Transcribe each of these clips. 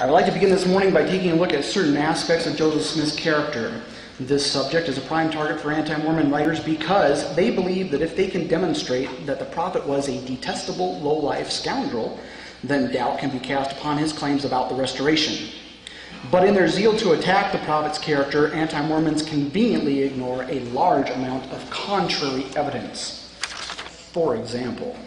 I would like to begin this morning by taking a look at certain aspects of Joseph Smith's character. This subject is a prime target for anti-Mormon writers because they believe that if they can demonstrate that the prophet was a detestable, low-life scoundrel, then doubt can be cast upon his claims about the restoration. But in their zeal to attack the prophet's character, anti-Mormons conveniently ignore a large amount of contrary evidence. For example,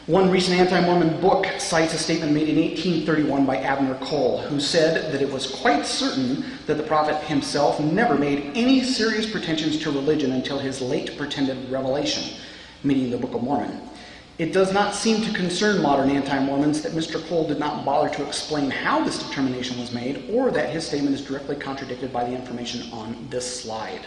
one recent anti-Mormon book cites a statement made in 1831 by Abner Cole, who said that it was quite certain that the prophet himself never made any serious pretensions to religion until his late pretended revelation, meaning the Book of Mormon. It does not seem to concern modern anti-Mormons that Mr. Cole did not bother to explain how this determination was made, or that his statement is directly contradicted by the information on this slide.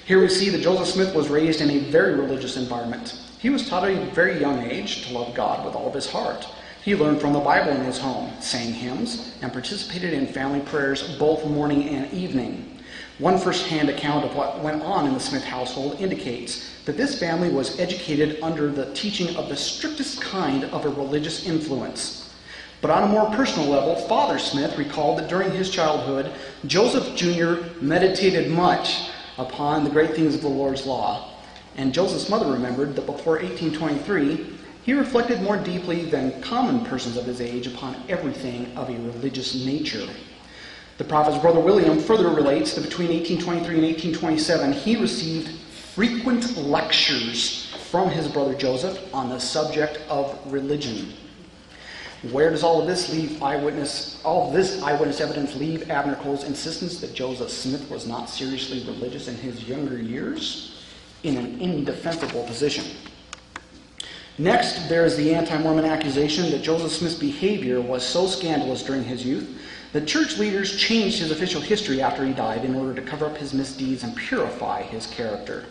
Here we see that Joseph Smith was raised in a very religious environment. He was taught at a very young age to love God with all of his heart. He learned from the Bible in his home, sang hymns, and participated in family prayers both morning and evening. One first-hand account of what went on in the Smith household indicates that this family was educated under the teaching of the strictest kind of a religious influence. But on a more personal level, Father Smith recalled that during his childhood, Joseph Jr. meditated much upon the great things of the Lord's law. And Joseph's mother remembered that before 1823, he reflected more deeply than common persons of his age upon everything of a religious nature. The prophet's brother William further relates that between 1823 and 1827, he received frequent lectures from his brother Joseph on the subject of religion. Where does all of this eyewitness evidence leave Abner Cole's insistence that Joseph Smith was not seriously religious in his younger years? In an indefensible position. Next, there is the anti-Mormon accusation that Joseph Smith's behavior was so scandalous during his youth that church leaders changed his official history after he died in order to cover up his misdeeds and purify his character.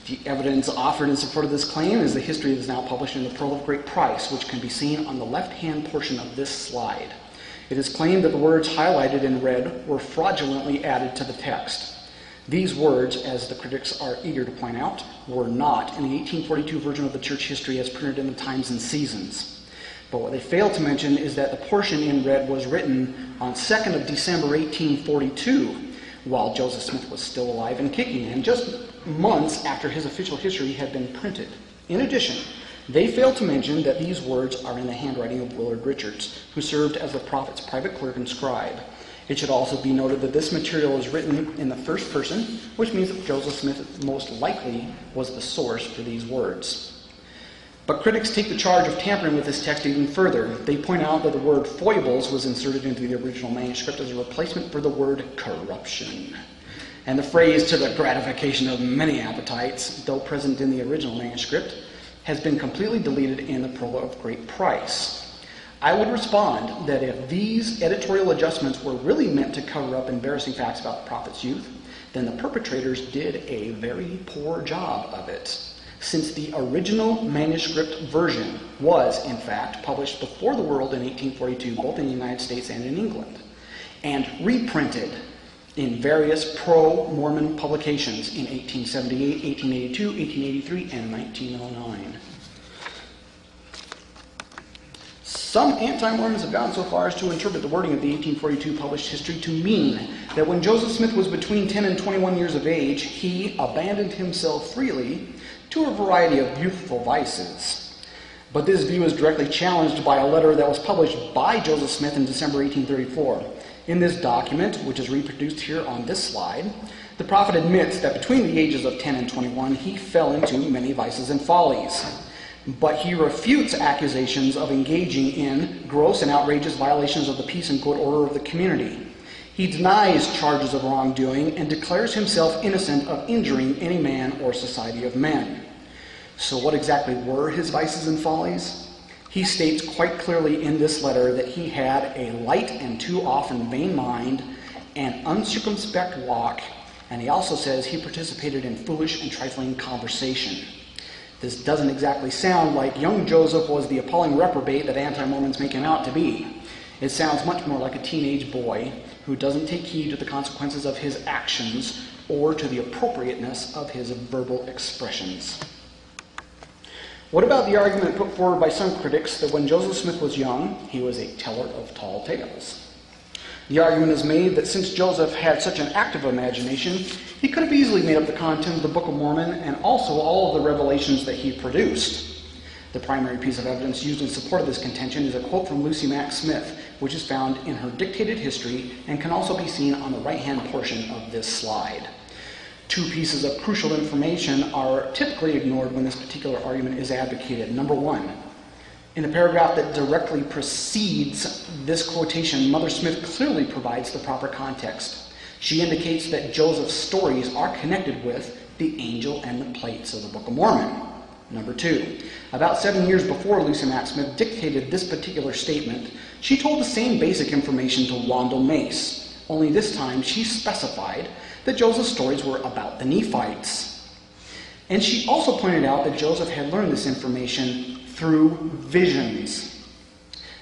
The evidence offered in support of this claim is the history that is now published in the Pearl of Great Price, which can be seen on the left-hand portion of this slide. It is claimed that the words highlighted in red were fraudulently added to the text. These words, as the critics are eager to point out, were not in the 1842 version of the church history as printed in the Times and Seasons. But what they fail to mention is that the portion in red was written on 2nd of December 1842, while Joseph Smith was still alive and kicking, and just months after his official history had been printed. In addition, they fail to mention that these words are in the handwriting of Willard Richards, who served as the prophet's private clerk and scribe. It should also be noted that this material is written in the first person, which means that Joseph Smith most likely was the source for these words. But critics take the charge of tampering with this text even further. They point out that the word foibles was inserted into the original manuscript as a replacement for the word corruption. And the phrase "to the gratification of many appetites," though present in the original manuscript, has been completely deleted in the Pearl of Great Price. I would respond that if these editorial adjustments were really meant to cover up embarrassing facts about the prophet's youth, then the perpetrators did a very poor job of it, since the original manuscript version was, in fact, published before the world in 1842, both in the United States and in England, and reprinted in various pro-Mormon publications in 1878, 1882, 1883, and 1909. Some anti-Mormons have gone so far as to interpret the wording of the 1842 published history to mean that when Joseph Smith was between 10 and 21 years of age, he abandoned himself freely to a variety of youthful vices. But this view is directly challenged by a letter that was published by Joseph Smith in December 1834. In this document, which is reproduced here on this slide, the prophet admits that between the ages of 10 and 21, he fell into many vices and follies. But he refutes accusations of engaging in gross and outrageous violations of the peace and good order of the community. He denies charges of wrongdoing and declares himself innocent of injuring any man or society of men. So what exactly were his vices and follies? He states quite clearly in this letter that he had a light and too often vain mind, an uncircumspect walk, and he also says he participated in foolish and trifling conversation. This doesn't exactly sound like young Joseph was the appalling reprobate that anti-Mormons make him out to be. It sounds much more like a teenage boy who doesn't take heed to the consequences of his actions or to the appropriateness of his verbal expressions. What about the argument put forward by some critics that when Joseph Smith was young, he was a teller of tall tales? The argument is made that since Joseph had such an active imagination, he could have easily made up the content of the Book of Mormon and also all of the revelations that he produced. The primary piece of evidence used in support of this contention is a quote from Lucy Mack Smith, which is found in her dictated history and can also be seen on the right-hand portion of this slide. Two pieces of crucial information are typically ignored when this particular argument is advocated. Number one, in the paragraph that directly precedes this quotation, Mother Smith clearly provides the proper context. She indicates that Joseph's stories are connected with the angel and the plates of the Book of Mormon. Number two, about 7 years before Lucy Mack Smith dictated this particular statement, she told the same basic information to Wandle Mace, only this time she specified that Joseph's stories were about the Nephites. And she also pointed out that Joseph had learned this information through visions.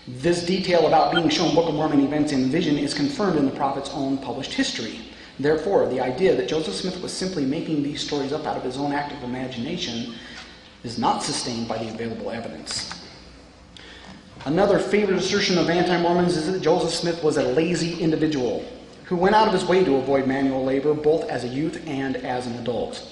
This detail about being shown Book of Mormon events in vision is confirmed in the prophet's own published history. Therefore, the idea that Joseph Smith was simply making these stories up out of his own active imagination is not sustained by the available evidence. Another favorite assertion of anti-Mormons is that Joseph Smith was a lazy individual who went out of his way to avoid manual labor both as a youth and as an adult.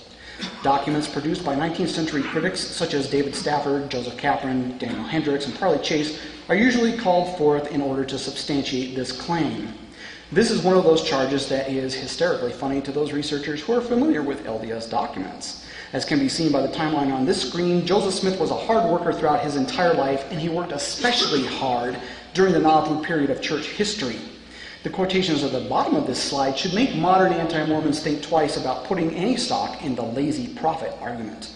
Documents produced by 19th century critics such as David Stafford, Joseph Kaplan, Daniel Hendricks, and Parley Chase are usually called forth in order to substantiate this claim. This is one of those charges that is hysterically funny to those researchers who are familiar with LDS documents. As can be seen by the timeline on this screen, Joseph Smith was a hard worker throughout his entire life, and he worked especially hard during the Nauvoo period of church history. The quotations at the bottom of this slide should make modern anti-Mormons think twice about putting any stock in the lazy prophet argument.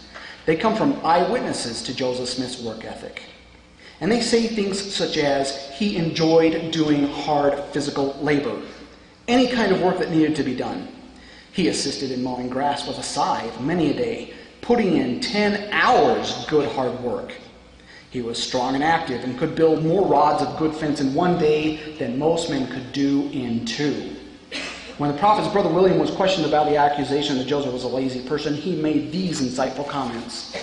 They come from eyewitnesses to Joseph Smith's work ethic. And they say things such as, he enjoyed doing hard physical labor, any kind of work that needed to be done. He assisted in mowing grass with a scythe many a day, putting in 10 hours good hard work. He was strong and active and could build more rods of good fence in one day than most men could do in 2. When the prophet's brother William was questioned about the accusation that Joseph was a lazy person, he made these insightful comments.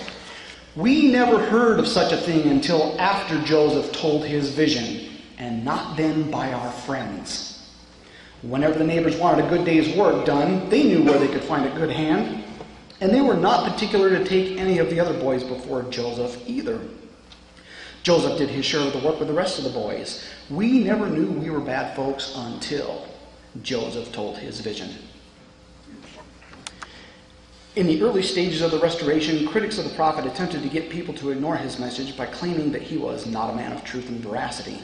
We never heard of such a thing until after Joseph told his vision, and not then by our friends. Whenever the neighbors wanted a good day's work done, they knew where they could find a good hand, and they were not particular to take any of the other boys before Joseph either. Joseph did his share of the work with the rest of the boys. We never knew we were bad folks until Joseph told his vision. In the early stages of the Restoration, critics of the prophet attempted to get people to ignore his message by claiming that he was not a man of truth and veracity.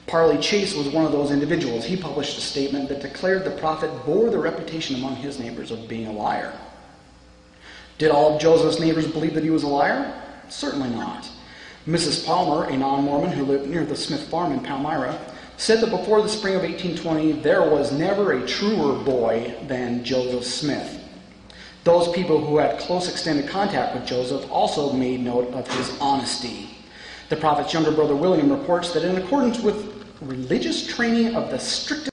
Parley Chase was one of those individuals. He published a statement that declared the prophet bore the reputation among his neighbors of being a liar. Did all of Joseph's neighbors believe that he was a liar? Certainly not. Mrs. Palmer, a non-Mormon who lived near the Smith farm in Palmyra, said that before the spring of 1820, there was never a truer boy than Joseph Smith. Those people who had close extended contact with Joseph also made note of his honesty. The prophet's younger brother William reports that in accordance with religious training of the strictest